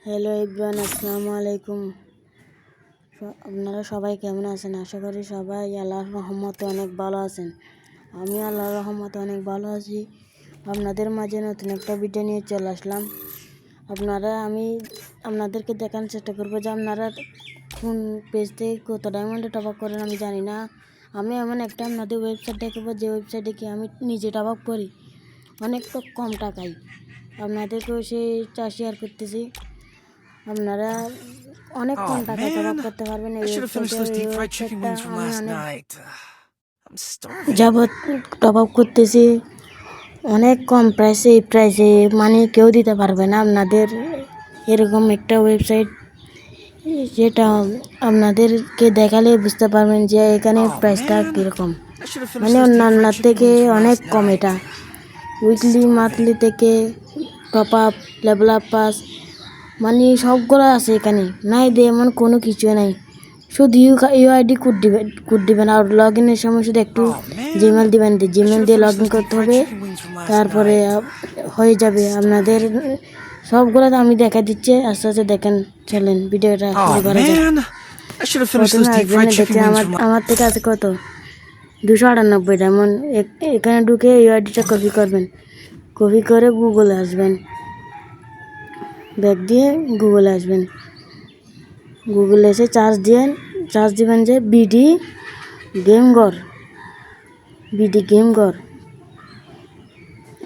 Hello everyone, আসসালামু আলাইকুম। আপনারা সবাই কেমন আছেন? আশা করি সবাই আল্লাহর রহমতে অনেক ভালো আছেন। আমি আল্লাহর রহমতে অনেক ভালো আছি। আপনাদের মাঝে নতুন একটা ভিডিও নিয়ে চলে আসলাম। আমি আপনাদেরকে দেখানোর চেষ্টা করবো যে আপনারা কোন পেজ থেকে কত ডায়মন্ডে টপ আপ করেন আমি জানি না। আমি এমন একটা আপনাদের ওয়েবসাইট দেখাবো যে ওয়েবসাইটে কি আমি নিজে টপ আপ করি অনেক কম টাকায়। আপনাদেরকেও সেইটা শেয়ার করতেছি। আপনারা অনেক কম টাকায় টপ আপ করতে পারবেন এই ওয়েবসাইটটা। আমি অনেক যাবত টপ আপ করতেছি অনেক কম প্রাইসে। এই প্রাইসে মানে কেউ দিতে পারবে না আপনাদের এরকম একটা ওয়েবসাইট, যেটা আপনাদেরকে দেখালে বুঝতে পারবেন যে এখানে প্রাইসটা কীরকম। মানে অন্যান্য থেকে অনেক কম। এটা উইকলি মান্থলি থেকে top up, level up pass মানে সবগুলো আছে এখানে। নাই দিয়ে এমন কোনো কিছু নাই, শুধু ইউআইডি কোড দিবেন আর লগ ইনের সময় শুধু একটু জিমেল দিবেন। জিমেল দিয়ে লগ ইন করতে হবে, তারপরে হয়ে যাবে আপনাদের সবগুলো। আমি দেখা দিচ্ছি, আস্তে আস্তে দেখেন। চলেন ভিডিওটা শুরু করা যাক। প্রথমে আসবেন, দেখছি আমার থেকে আছে কত 298 ডায়মন্ড। এখানে ঢুকে ইউআইডিটা কপি করবেন। কপি করে গুগলে আসবেন, ব্যাক দিয়ে গুগলে আসবেন। গুগলে এসে চার্জ দিবেন যে বিডি গেম ঘর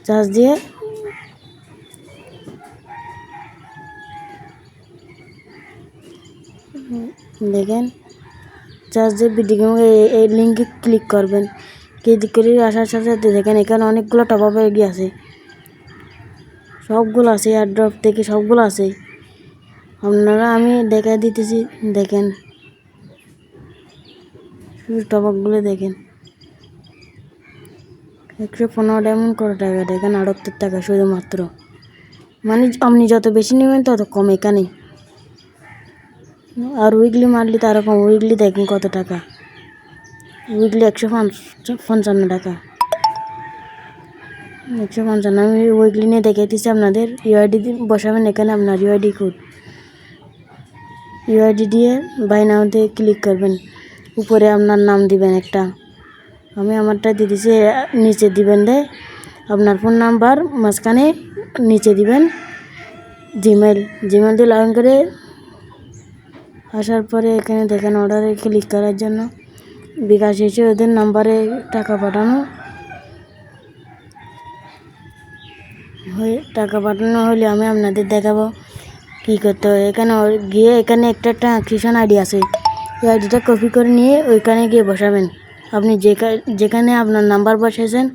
চার্জ দিয়ে দেখেন। চার্জ দিয়ে বিডি গেম এই লিঙ্কে ক্লিক করবেন। ক্লিক করে আসার সাথে সাথে দেখেন এখানে অনেকগুলো টপ আপ হয়ে গিয়েছে। সবগুলো আছে, এয়ারড্রপ থেকে সবগুলো আছে। আমি দেখা দিতেছি, দেখেন শুধু টপ আপগুলো দেখেন। 115 ডায়মন্ড করে টাকা, দেখেন 78 টাকা শুধুমাত্র। মানে আপনি যত বেশি নেবেন তত কম এখানে। আর উইকলি মারলি তার কম। উইকলি দেখেন কত টাকা, উইকলি 155 টাকা। 155। আমি উইকলি নিয়ে দেখাইতেছি আপনাদের। ইউআইডি বসাবেন এখানে, আপনার ইউআইডি দিয়ে বাই নাওতে ক্লিক করবেন। উপরে আপনার নাম দিবেন একটা, আমি আমারটা দিয়ে দিচ্ছি। নিচে দিবেন আপনার ফোন নাম্বার, মাঝখানে নিচে দিবেন জিমেল দিয়ে লগ ইন করে আসার পরে এখানে দেখেন অর্ডারে ক্লিক করার জন্য বিকাশ এসে ওদের নাম্বারে টাকা পাঠানো হলে আমি আপনাদের দেখাবো কী করতে হয়। এখানে গিয়ে এখানে একটা ট্রানজেকশন আইডি আছে, এই আইডিটা কপি করে নিয়ে ওইখানে গিয়ে বসাবেন। আপনি যেখানে আপনার নাম্বার বসাইছেন,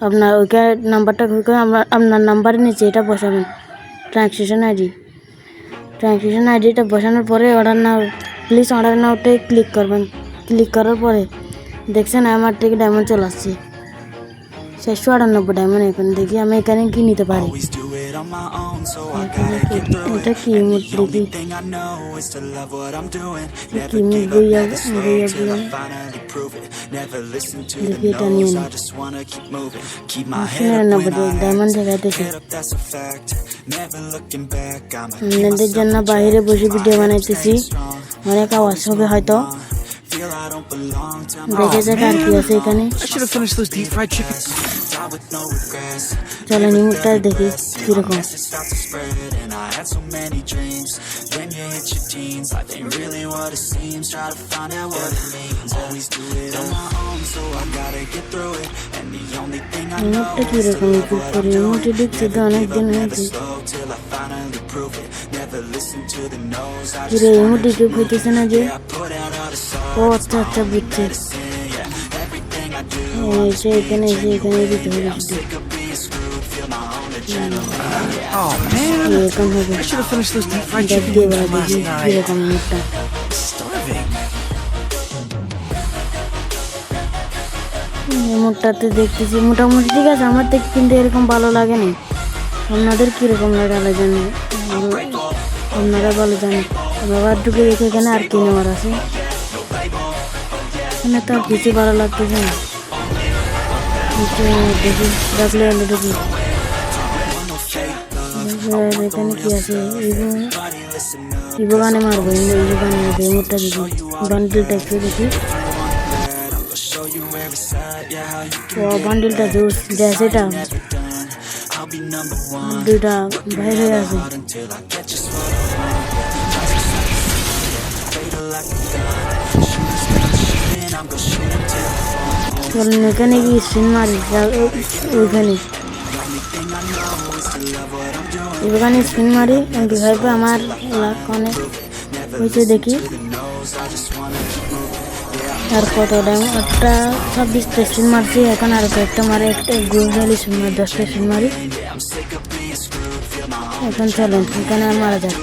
আপনার ওইখানে নাম্বারটা কপি করে আপনার নাম্বারের নিচে এটা বসাবেন, ট্রানজেকশন আইডিটা বসানোর পরে অর্ডার নাওতে ক্লিক করবেন। ক্লিক করার পরে দেখছেন আমার থেকে ডায়মন্ড চলে আসছে 698 ডায়মন্ড। এখন দেখি আমি এখানে কি নিতে পারি। এটা কি ইমোট দেখি, কি ইমোট বইয়া দেখি এটা নিয়ে না। 99 ডায়মন্ড দেখাইতেছে। আপনাদের জন্য বাইরে বসে ভিডিও বানাইতেছি, অনেক আওয়াজ হবে হয়তো। দেখে যাক আর কি আছে এখানে। চলেন ইমোটটা দেখি কিরকম। ইমোটটা কিরকম করে ইমোটে ঢুকছে তো অনেকদিন হয়েছে। কিরে ইমোটে কেউ হইতেছে না যে? ও আচ্ছা আচ্ছা বুঝছে। এখানে দিতে হবে শুধু। এরকম হবে। দেখ দিয়ে বলা দেখি কিরকম ইমোটটা। ইমোটটাতে দেখতেছি মোটামুটি ঠিক আছে আমার থেকে, কিন্তু এরকম ভালো লাগে না। আপনাদের কীরকম লাগে আলাদা জানি, আপনারা ভালো জানেন। বাবার ঢুকে দেখে এখানে আর কি নেওয়ার আছে। এখানে তো আর কিছু ভালো লাগতেছে না। দেখি ডাকলে ঢুকি এখানে কি আছে? ইবো গানে মারবো, ইবো গানে রিমোটটা দেখি, বান্ডিলটা একটু দেখি। ও বান্ডিলটা জোস দেয়, এটা দুইটা বাইর হয়ে আছে। চলেন এখানে কি স্পিন মারি, ওইখানে এখানে স্পিন মারি। ভাইবে আমার লাখ অনেক হয়েছে দেখি। আর কত টাইম? একটা 26টা স্পিন মারছি, এখন আর একটা মারে, একটা গোল্ডালি স্পিন মারি, 10টা স্পিন মারি। এখন চলেন এখানে আর মারা যাক।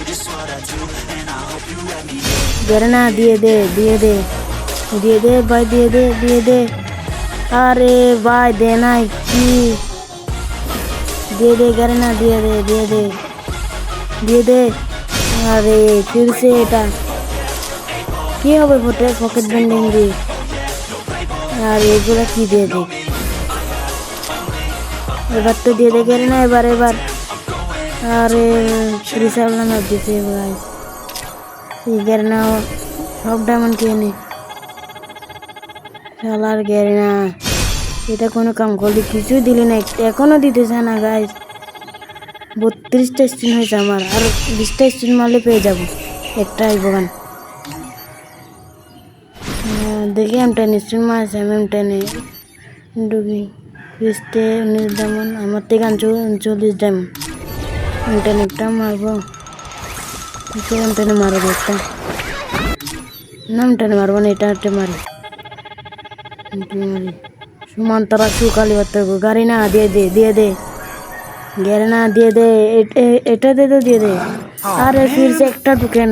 গেরেনা দিয়ে দে, দিয়ে দে, দিয়ে দে ভাই, দিয়ে দে, দিয়ে দে। আরে ভাই দে নাই কি, দিয়ে দে গেরেনা, দিয়ে দে, দিয়ে দে, দিয়ে দে। আরে ফিরছে, এটা কি হবে? পকেট ব্যান্ডিং দিয়ে। আর এগুলো কি দিয়ে দে, এবার তো দিয়ে দে গেরেনা, এবার। আরে রিসার্ভ দিছে ভাই, গেরেনা সব ডায়মন্ড খেয়ে নি। শালার গেরেনা, এটা কোনো কাম করলি? কিছুই দিলি না, এখনো দিতেছে না গাইস। 32টা স্পিন হয়েছে আমার, আর 20টা স্পিন মারলে পেয়ে যাবো একটা আইবগান। দেখি M10 স্পিন মারছে, M10 ডুবি 20তে 19 ডায়মন্ড, আমার থেকে 40 ডায়মন্ড। M10 একটা মারবো, M10 মারবো একটা না, M10 মারবো না, এটা মারি। সুমান তারা সুকালি হতে গাড়ি না, দিয়ে দে, দিয়ে দে গেরেনা, দিয়ে দে, এটা দে তো, দিয়ে দে। আরে फिर से একটা ঢুকেন,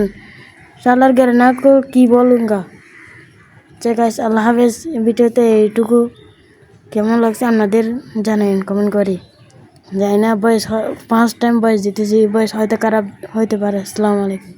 শালার গেরেনা को কি বলুঙ্গা। গাইস, আল্লাহ হাফেজ। ভিডিওতে এইটুকু। কেমন লাগছে আপনাদের জানেন কমেন্ট করে। জানি না, বয়স 5 টাইম বয়স দিতেছি, বয়স হয়তো খারাপ হইতে পারে। আসসালামু আলাইকুম।